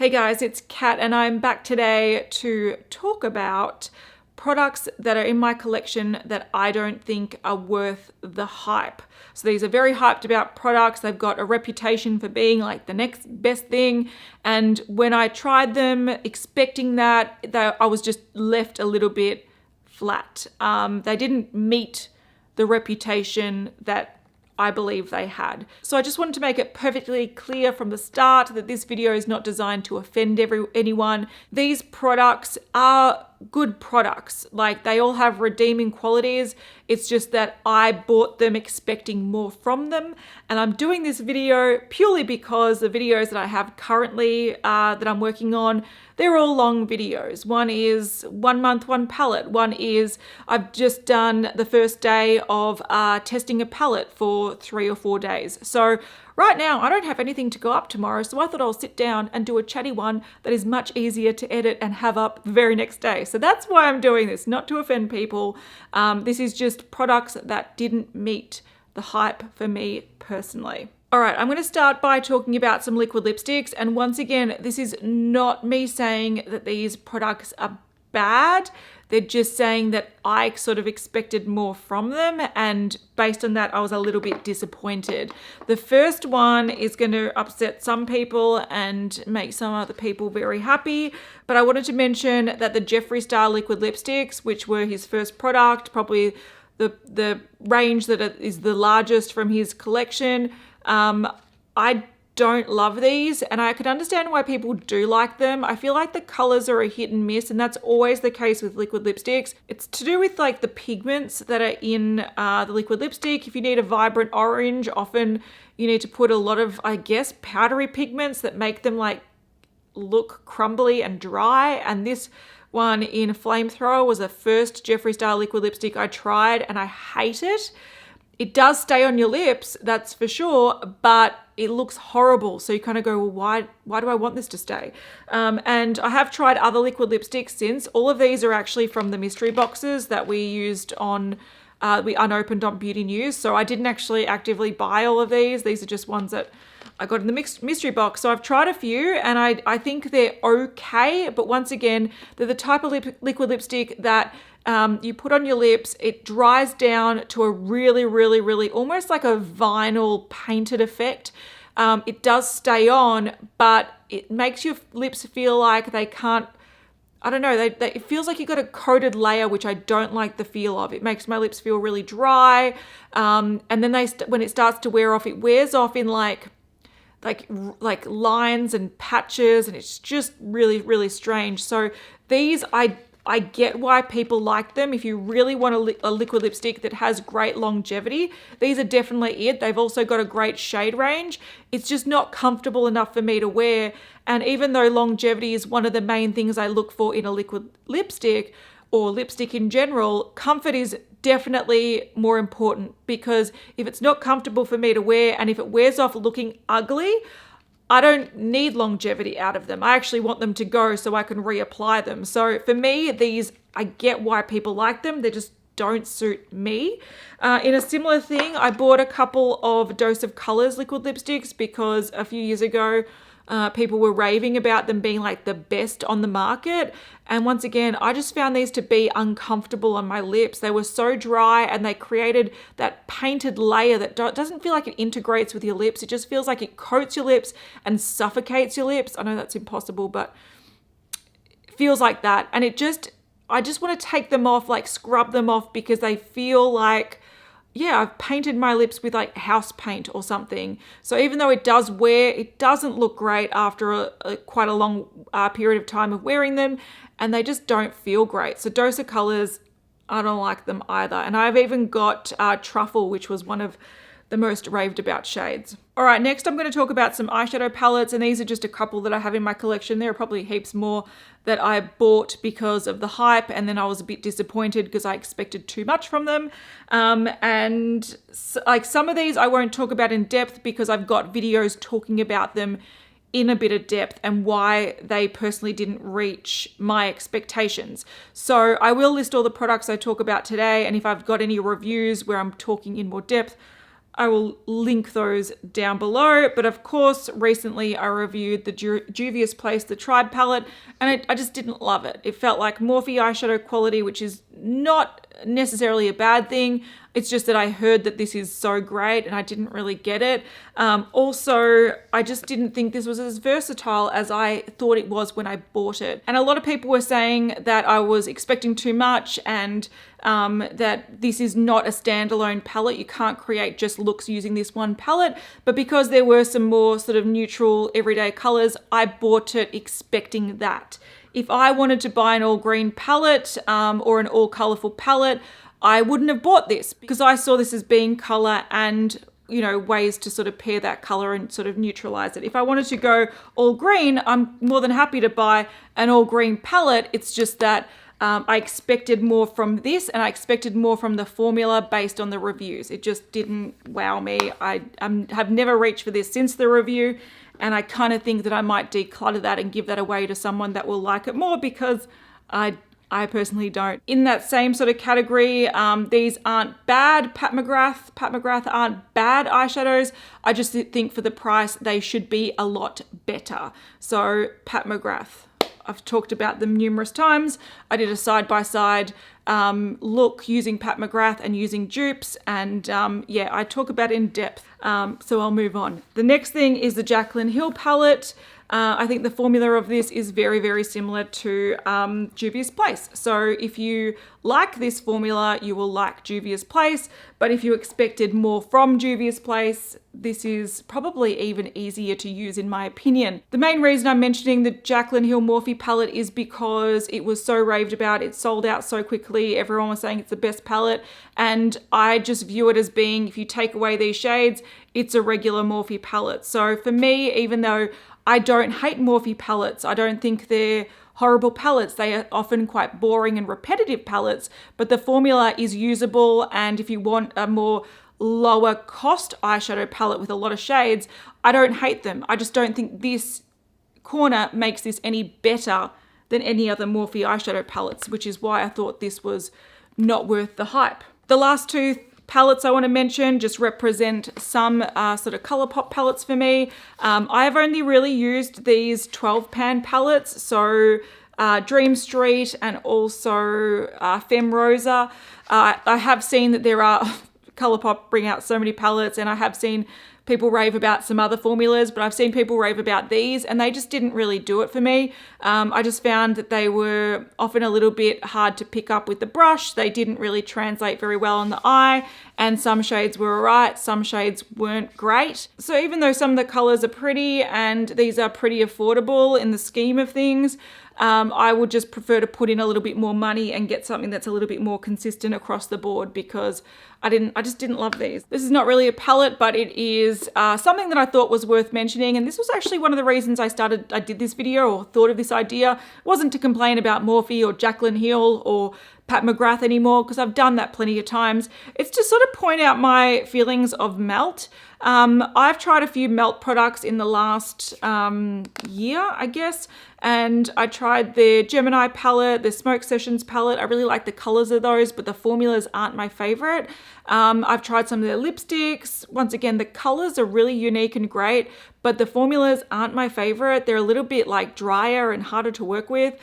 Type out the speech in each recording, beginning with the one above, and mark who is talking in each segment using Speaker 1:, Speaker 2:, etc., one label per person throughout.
Speaker 1: Hey guys, it's Kat and I'm back today to talk about products that are in my collection that I don't think are worth the hype. So these are very hyped about products. They've got a reputation for being like the next best thing. And when I tried them expecting that, I was just left a little bit flat. They didn't meet the reputation that I believe they had. So I just wanted to make it perfectly clear from the start that this video is not designed to offend anyone. These products are good products. Like, they all have redeeming qualities. It's just that I bought them expecting more from them. And I'm doing this video purely because the videos that I have currently that I'm working on, they're all long videos. One is 1 month, one palette. One is I've just done the first day of testing a palette for 3 or 4 days. So right now I don't have anything to go up tomorrow. So I thought I'll sit down and do a chatty one that is much easier to edit and have up the very next day. So that's why I'm doing this, not to offend people. This is just products that didn't meet the hype for me personally. All right, I'm going to start by talking about some liquid lipsticks. And once again, this is not me saying that these products are bad. They're just saying that I sort of expected more from them. And based on that, I was a little bit disappointed. The first one is going to upset some people and make some other people very happy. But I wanted to mention that the Jeffree Star liquid lipsticks, which were his first product, probably the range that is the largest from his collection, I don't love these, and I could understand why people do like them. I feel like the colors are a hit and miss, and that's always the case with liquid lipsticks. It's to do with like the pigments that are in the liquid lipstick. If you need a vibrant orange, often you need to put a lot of, I guess, powdery pigments that make them like look crumbly and dry. And this one in Flamethrower was the first Jeffree Star liquid lipstick I tried, and I hate it. It does stay on your lips, that's for sure, but it looks horrible. So you kind of go, well, why do I want this to stay? And I have tried other liquid lipsticks since. All of these are actually from the mystery boxes that we used on, we unopened on Beauty News. So I didn't actually actively buy all of these. These are just ones that I got in the mystery box. So I've tried a few and I think they're okay. But once again, they're the type of liquid lipstick that you put on your lips, it dries down to a really, really, really almost like a vinyl painted effect. It does stay on, but it makes your lips feel like they can't, I don't know, it feels like you've got a coated layer, which I don't like the feel of. It makes my lips feel really dry. And then when it starts to wear off, it wears off in like lines and patches, and it's just really, really strange. So these, I get why people like them. If you really want a liquid lipstick that has great longevity, these are definitely it. They've also got a great shade range. It's just not comfortable enough for me to wear. And even though longevity is one of the main things I look for in a liquid lipstick or lipstick in general, comfort is definitely more important, because if it's not comfortable for me to wear and if it wears off looking ugly, I don't need longevity out of them. I actually want them to go so I can reapply them. So for me, these, I get why people like them. They just don't suit me. In a similar thing, I bought a couple of Dose of Colors liquid lipsticks because a few years ago, people were raving about them being like the best on the market. And once again, I just found these to be uncomfortable on my lips. They were so dry and they created that painted layer that doesn't feel like it integrates with your lips. It just feels like it coats your lips and suffocates your lips. I know that's impossible, but it feels like that. And I just want to take them off, like scrub them off, because they feel like, yeah, I've painted my lips with like house paint or something. So even though it does wear, it doesn't look great after quite a long period of time of wearing them, and they just don't feel great. So Dose of Colors, I don't like them either. And I've even got Truffle, which was one of the most raved about shades. All right, next I'm going to talk about some eyeshadow palettes, and these are just a couple that I have in my collection. There are probably heaps more that I bought because of the hype, and then I was a bit disappointed because I expected too much from them. And like some of these I won't talk about in depth because I've got videos talking about them in a bit of depth and why they personally didn't reach my expectations. So I will list all the products I talk about today, and if I've got any reviews where I'm talking in more depth, I will link those down below. But of course, recently I reviewed the Juvia's Place, the Tribe palette, and I just didn't love it. It felt like Morphe eyeshadow quality, which is not necessarily a bad thing. It's just that I heard that this is so great and I didn't really get it. Also, I just didn't think this was as versatile as I thought it was when I bought it. And a lot of people were saying that I was expecting too much and that this is not a standalone palette. You can't create just looks using this one palette. But because there were some more sort of neutral everyday colors, I bought it expecting that. If I wanted to buy an all green palette or an all colorful palette, I wouldn't have bought this because I saw this as being color and, you know, ways to sort of pair that color and sort of neutralize it. If I wanted to go all green, I'm more than happy to buy an all green palette. It's just that I expected more from this and I expected more from the formula based on the reviews. It just didn't wow me. I have never reached for this since the review, and I kind of think that I might declutter that and give that away to someone that will like it more because I personally don't. In that same sort of category, these aren't bad Pat McGrath aren't bad eyeshadows. I just think for the price, they should be a lot better. So Pat McGrath, I've talked about them numerous times. I did a side-by-side look using Pat McGrath and using dupes, and yeah, I talk about it in depth, so I'll move on. The next thing is the Jaclyn Hill palette. I think the formula of this is very, very similar to Juvia's Place. So if you like this formula, you will like Juvia's Place. But if you expected more from Juvia's Place, this is probably even easier to use in my opinion. The main reason I'm mentioning the Jaclyn Hill Morphe palette is because it was so raved about. It sold out so quickly. Everyone was saying it's the best palette. And I just view it as being, if you take away these shades, it's a regular Morphe palette. So for me, even though I don't hate Morphe palettes, I don't think they're horrible palettes. They are often quite boring and repetitive palettes, but the formula is usable. And if you want a more lower cost eyeshadow palette with a lot of shades, I don't hate them. I just don't think this corner makes this any better than any other Morphe eyeshadow palettes, which is why I thought this was not worth the hype. The last two palettes I want to mention just represent some sort of ColourPop palettes for me. I have only really used these 12 pan palettes, so Dream Street and also Femme Rosa. I have seen that there are ColourPop bring out so many palettes, and I have seen people rave about some other formulas, but I've seen people rave about these and they just didn't really do it for me. I just found that they were often a little bit hard to pick up with the brush. They didn't really translate very well on the eye, and some shades were alright, some shades weren't great. So even though some of the colors are pretty and these are pretty affordable in the scheme of things, I would just prefer to put in a little bit more money and get something that's a little bit more consistent across the board, because I just didn't love these. This is not really a palette, but it is something that I thought was worth mentioning. And this was actually one of the reasons I did this video or thought of this idea. It wasn't to complain about Morphe or Jaclyn Hill or Pat McGrath anymore, because I've done that plenty of times. It's to sort of point out my feelings of Melt. I've tried a few Melt products in the last year, I guess, and I tried the Gemini palette, the Smoke Sessions palette. I really like the colors of those, but the formulas aren't my favorite. I've tried some of their lipsticks. Once again, the colors are really unique and great, but the formulas aren't my favorite. They're a little bit like drier and harder to work with.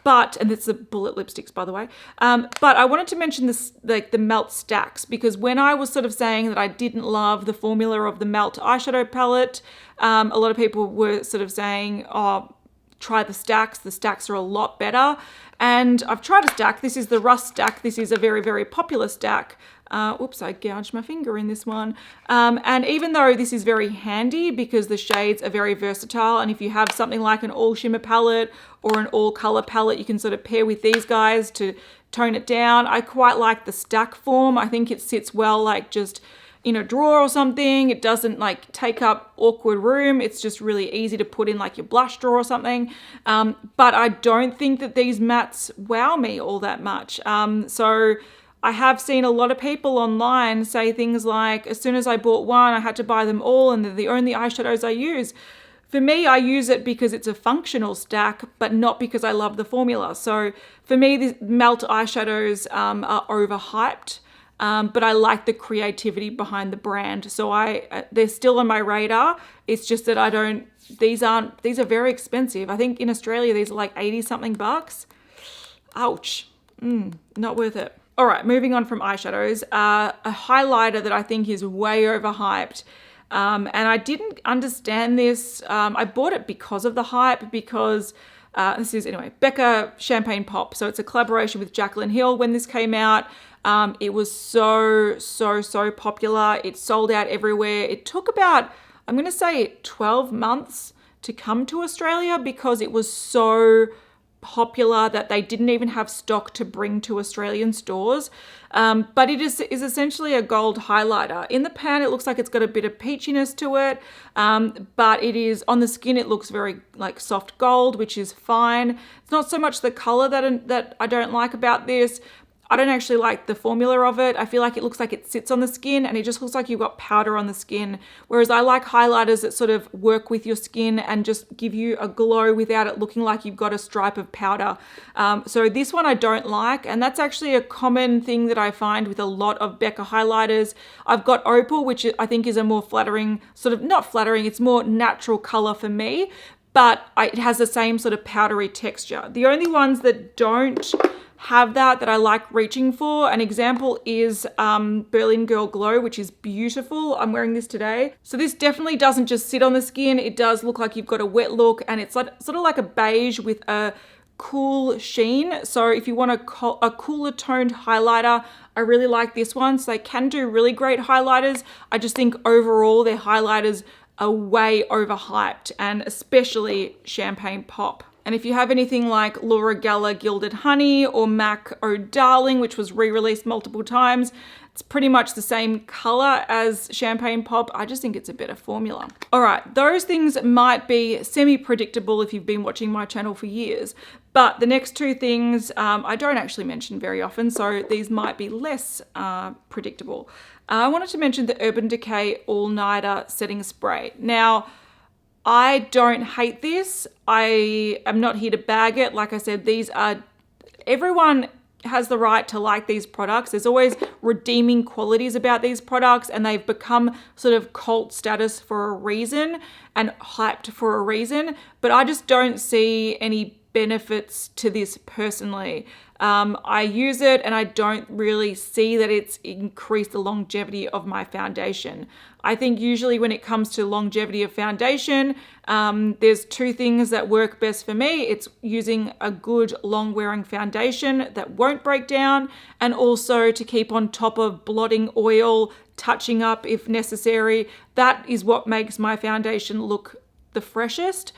Speaker 1: And it's the bullet lipsticks, by the way. But I wanted to mention this, like the Melt stacks, because when I was sort of saying that I didn't love the formula of the Melt eyeshadow palette, a lot of people were sort of saying, oh, try the stacks. The stacks are a lot better. And I've tried a stack. This is the Rust stack. This is a very, very popular stack. Oops, I gouged my finger in this one. And even though this is very handy because the shades are very versatile, and if you have something like an all shimmer palette or an all color palette, you can sort of pair with these guys to tone it down. I quite like the stack form. I think it sits well like just in a drawer or something. It doesn't like take up awkward room. It's just really easy to put in like your blush drawer or something. But I don't think that these mattes wow me all that much. So I have seen a lot of people online say things like, as soon as I bought one, I had to buy them all and they're the only eyeshadows I use. For me, I use it because it's a functional stack, but not because I love the formula. So for me, the Melt eyeshadows are overhyped. but I like the creativity behind the brand. So they're still on my radar. It's just that I don't, these are very expensive. I think in Australia, these are like 80 something bucks. Ouch. Not worth it. All right, moving on from eyeshadows, a highlighter that I think is way overhyped. And I didn't understand this. I bought it because of the hype, because this is, anyway, Becca Champagne Pop. So it's a collaboration with Jaclyn Hill. When this came out, it was so popular. It sold out everywhere. It took about, I'm going to say 12 months to come to Australia because it was so popular that they didn't even have stock to bring to Australian stores. But it is essentially a gold highlighter. In the pan, it looks like it's got a bit of peachiness to it, but it is, on the skin, it looks very like soft gold, which is fine. It's not so much the color that I don't like about this. I don't actually like the formula of it. I feel like it looks like it sits on the skin and it just looks like you've got powder on the skin. Whereas I like highlighters that sort of work with your skin and just give you a glow without it looking like you've got a stripe of powder. So this one I don't like, and that's actually a common thing that I find with a lot of Becca highlighters. I've got Opal, which I think is a more flattering, sort of, not flattering, it's more natural color for me, but it has the same sort of powdery texture. The only ones that don't have that I like reaching for, an example is Berlin Girl Glow, which is beautiful. I'm wearing this today. So this definitely doesn't just sit on the skin. It does look like you've got a wet look, and it's like, sort of like a beige with a cool sheen. So if you want a cooler toned highlighter, I really like this one. So they can do really great highlighters. I just think overall their highlighters are way overhyped, and especially Champagne Pop. And if you have anything like Laura Geller Gilded Honey or MAC Oh Darling, which was re-released multiple times, it's pretty much the same color as Champagne Pop. I just think it's a better formula. All right, those things might be semi-predictable if you've been watching my channel for years, but the next two things I don't actually mention very often, so these might be less predictable. I wanted to mention the Urban Decay All Nighter Setting Spray. Now, I don't hate this. I am not here to bag it. Like I said, everyone has the right to like these products. There's always redeeming qualities about these products, and they've become sort of cult status for a reason and hyped for a reason. But I just don't see any benefits to this personally. I use it and I don't really see that it's increased the longevity of my foundation. I think usually when it comes to longevity of foundation, there's two things that work best for me. It's using a good long wearing foundation that won't break down, and also to keep on top of blotting oil, touching up if necessary. That is what makes my foundation look the freshest.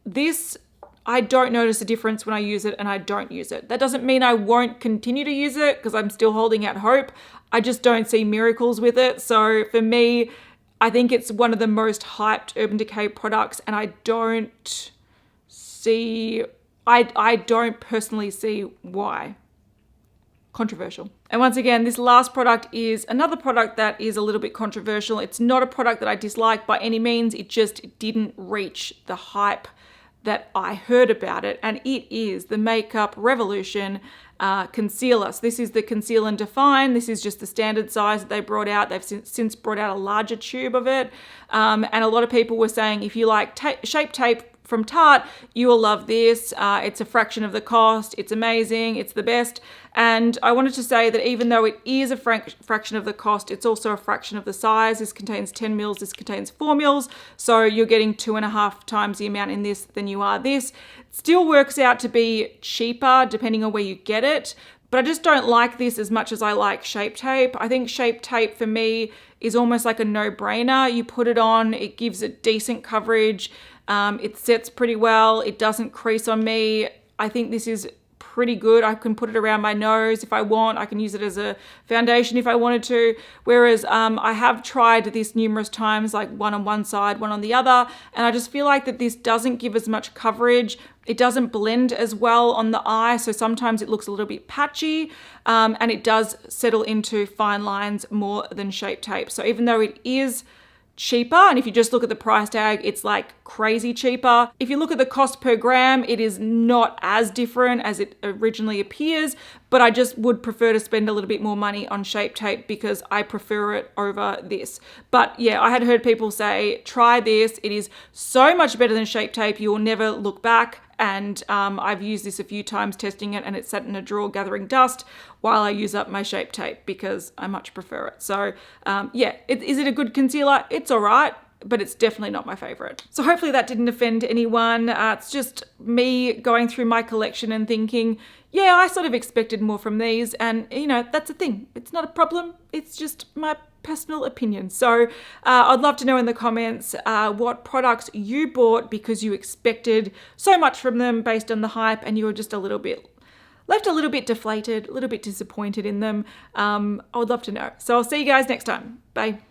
Speaker 1: This, I don't notice a difference when I use it and I don't use it. That doesn't mean I won't continue to use it, because I'm still holding out hope. I just don't see miracles with it. So for me, I think it's one of the most hyped Urban Decay products, and I don't personally see why. Controversial. And once again, this last product is another product that is a little bit controversial. It's not a product that I dislike by any means. It just didn't reach the hype that I heard about it, and it is the Makeup Revolution concealer. So this is the Conceal and Define. This is just the standard size that they brought out. They've since brought out a larger tube of it, and a lot of people were saying if you like Shape Tape from Tarte, you will love this. It's a fraction of the cost. It's amazing. It's the best. And I wanted to say that even though it is a fraction of the cost, it's also a fraction of the size. This contains 10 mils. This contains 4 mils. So you're getting 2.5 times the amount in this than you are this. It still works out to be cheaper depending on where you get it. But I just don't like this as much as I like Shape Tape. I think Shape Tape for me is almost like a no-brainer. You put it on, it gives it decent coverage. It sets pretty well. It doesn't crease on me. I think this is pretty good. I can put it around my nose if I want. I can use it as a foundation if I wanted to. Whereas I have tried this numerous times, like one on one side, one on the other. And I just feel like that this doesn't give as much coverage. It doesn't blend as well on the eye. So sometimes it looks a little bit patchy, and it does settle into fine lines more than Shape Tape. So even though it is cheaper, and if you just look at the price tag, it's like crazy cheaper. If you look at the cost per gram, it is not as different as it originally appears, but I just would prefer to spend a little bit more money on Shape Tape because I prefer it over this. But yeah, I had heard people say, try this. It is so much better than Shape Tape. You will never look back. And I've used this a few times testing it, and it's sat in a drawer gathering dust while I use up my Shape Tape because I much prefer it. So yeah, is it a good concealer? It's all right, but it's definitely not my favorite. So hopefully that didn't offend anyone. It's just me going through my collection and thinking, yeah, I sort of expected more from these, and you know, that's a thing. It's not a problem. It's just my personal opinion. So I'd love to know in the comments what products you bought because you expected so much from them based on the hype and you were just left a little bit deflated, a little bit disappointed in them. I would love to know. So I'll see you guys next time. Bye.